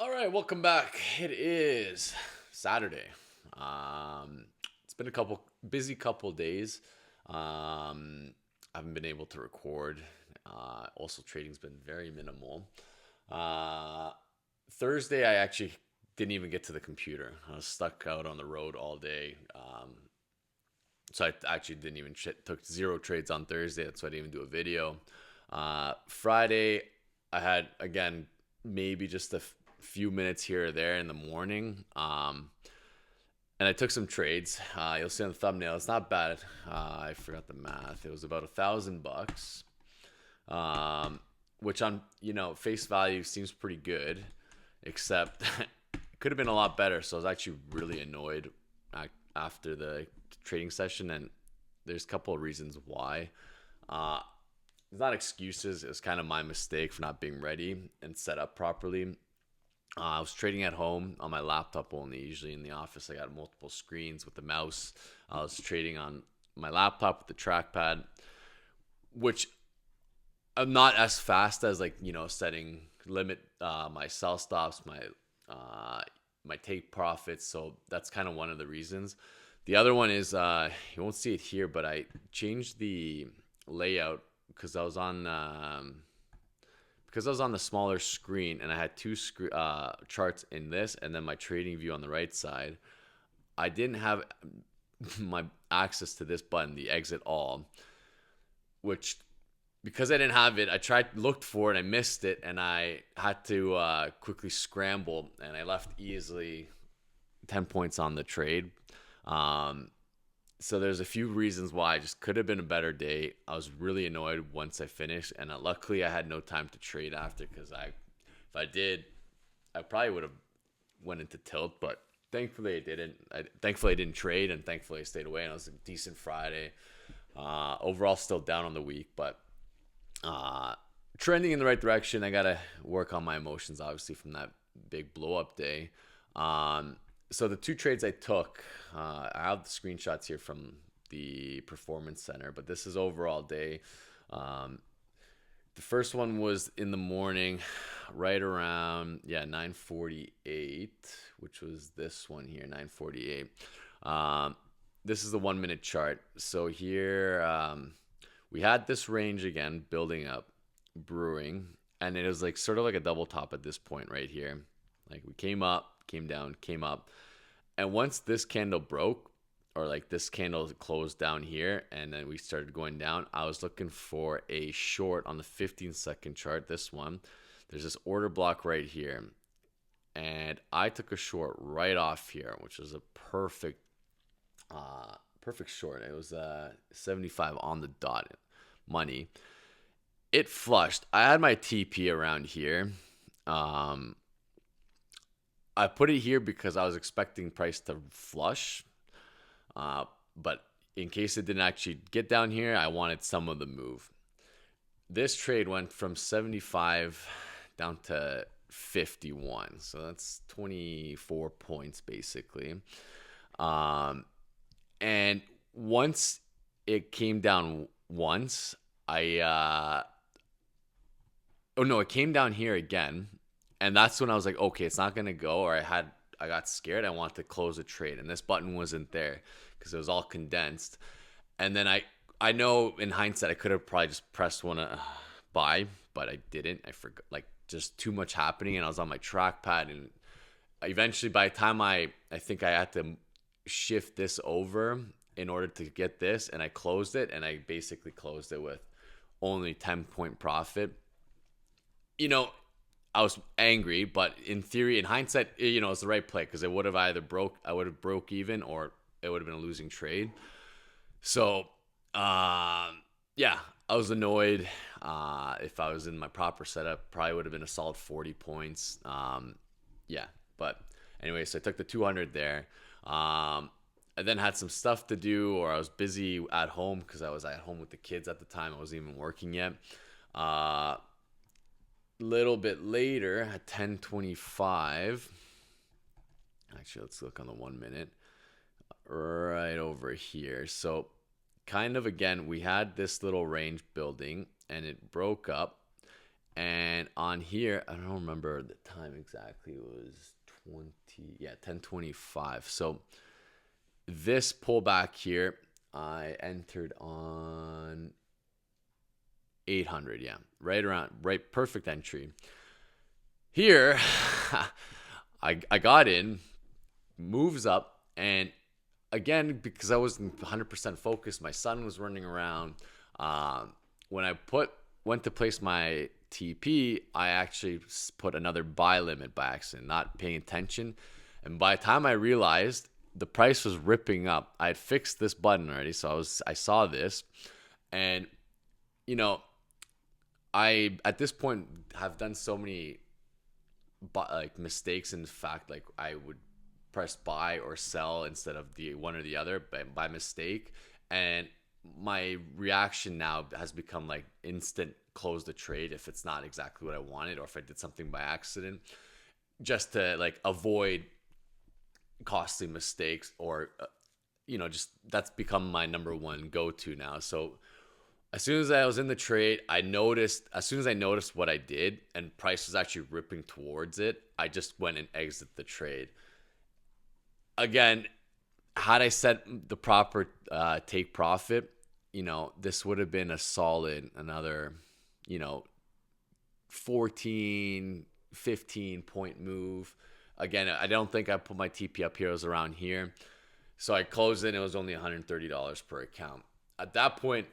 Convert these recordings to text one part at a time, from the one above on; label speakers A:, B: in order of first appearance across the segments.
A: All right, welcome back. It is Saturday. It's been a busy couple days. I haven't been able to record. Also, trading's been very minimal. Uh, Thursday, I actually didn't even get to the computer. I was stuck out on the road all day. So I actually didn't even took zero trades on Thursday. That's why I didn't even do a video. Friday, I had again maybe just a few minutes here or there in the morning. And I took some trades. You'll see on the thumbnail. It's not bad. I forgot the math. It was about $1,000, which on face value seems pretty good, except it could have been a lot better. So I was actually really annoyed after the trading session, and there's a couple of reasons why. It's not excuses. It's kind of my mistake for not being ready and set up properly. I was trading at home on my laptop only. Usually in the office, I got multiple screens with the mouse. I was trading on my laptop with the trackpad, which I'm not as fast as setting limit my sell stops, my take profits. So that's kind of one of the reasons. The other one is you won't see it here, but I changed the layout because I was on the smaller screen, and I had two charts in this and then my trading view on the right side. I didn't have my access to this button, the exit all, which because I didn't have it, looked for it, I missed it, and I had to quickly scramble, and I left easily 10 points on the trade. So there's a few reasons why it just could have been a better day. I was really annoyed once I finished, and luckily I had no time to trade after, because if I did, I probably would have went into tilt. But thankfully I didn't. Thankfully I didn't trade, and thankfully I stayed away. And it was a decent Friday. Overall, still down on the week, but trending in the right direction. I gotta work on my emotions, obviously, from that big blow up day. So the two trades I took, I have the screenshots here from the performance center, but this is overall day. The first one was in the morning, right around 9:48, which was this one here, 9:48. This is the 1 minute chart. So here we had this range again building up, brewing, and it was sort of like a double top at this point right here. Like we came up, came down, came up. And once this candle broke, or this candle closed down here, and then we started going down, I was looking for a short on the 15-second chart, this one. There's this order block right here. And I took a short right off here, which was a perfect short. It was 75 on the dot money. It flushed. I had my TP around here. I put it here because I was expecting price to flush, but in case it didn't actually get down here, I wanted some of the move. This trade went from 75 down to 51, so that's 24 points basically. And once it came down once, it came down here again. And that's when I was like, okay, it's not going to go. Or I got scared. I wanted to close a trade. And this button wasn't there because it was all condensed. And then I know in hindsight, I could have probably just pressed one buy, but I didn't. I forgot, just too much happening. And I was on my trackpad. And eventually, by the time I think I had to shift this over in order to get this. And I closed it. And I basically closed it with only 10-point profit. I was angry, but in theory, in hindsight, it's the right play, because it would have either broke even, or it would have been a losing trade. So, I was annoyed. If I was in my proper setup, probably would have been a solid 40 points. But anyway, so I took the 200 there. I then had some stuff to do, or I was busy at home because I was at home with the kids at the time. I wasn't even working yet. Little bit later at 10:25, actually let's look on the 1 minute right over here. So kind of again, we had this little range building, and it broke up, And on here, I don't remember the time exactly. It was 10:25. So this pullback here, I entered on 800. Yeah, right, perfect entry. Here, I got in, moves up, and again, because I wasn't 100% focused, my son was running around. When I went to place my TP, I actually put another buy limit by accident, not paying attention. And by the time I realized, the price was ripping up. I had fixed this button already, so I saw this, and you know, I at this point have done so many like mistakes in fact, like I would press buy or sell instead of the one or the other by mistake, and my reaction now has become like instant close the trade if it's not exactly what I wanted, or if I did something by accident, just to like avoid costly mistakes, or just that's become my number one go-to now. So as soon as I was in the trade, as soon as I noticed what I did and price was actually ripping towards it, I just went and exited the trade. Again, had I set the proper take profit, this would have been a solid another, 14, 15 point move. Again, I don't think I put my TP up here. It was around here. So I closed it. It was only $130 per account. At that point,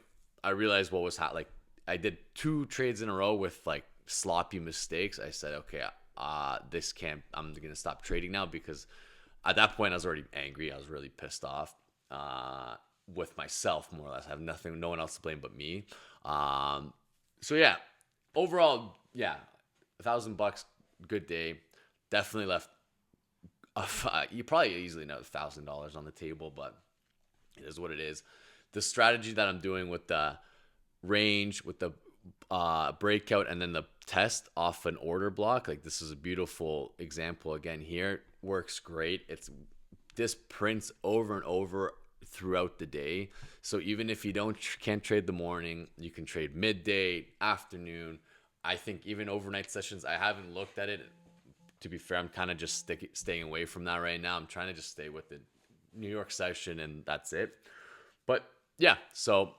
A: I realized what was like I did 2 trades in a row with like sloppy mistakes. I said, okay, this can't, I'm going to stop trading now, because at that point I was already angry. I was really pissed off with myself, more or less. I have no one else to blame but me. So yeah, overall, yeah, $1,000, good day. Definitely left. You probably easily know $1,000 on the table, but it is what it is. The strategy that I'm doing with the range, with the breakout, and then the test off an order block, like this is a beautiful example again here, works great. This prints over and over throughout the day. So even if you can't trade the morning, you can trade midday, afternoon. I think even overnight sessions. I haven't looked at it. To be fair, I'm kind of just staying away from that right now. I'm trying to just stay with the New York session, and that's it. But yeah, so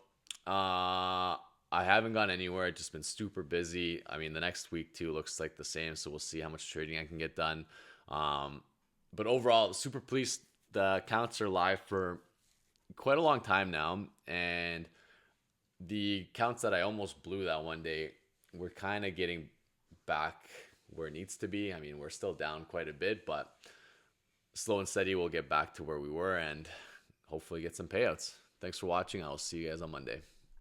A: I haven't gone anywhere. I've just been super busy. I mean, the next week too looks like the same, so we'll see how much trading I can get done. But overall, super pleased. The accounts are live for quite a long time now, and the accounts that I almost blew that one day, we're kind of getting back where it needs to be. I mean, we're still down quite a bit, but slow and steady, we'll get back to where we were and hopefully get some payouts. Thanks for watching. I'll see you guys on Monday.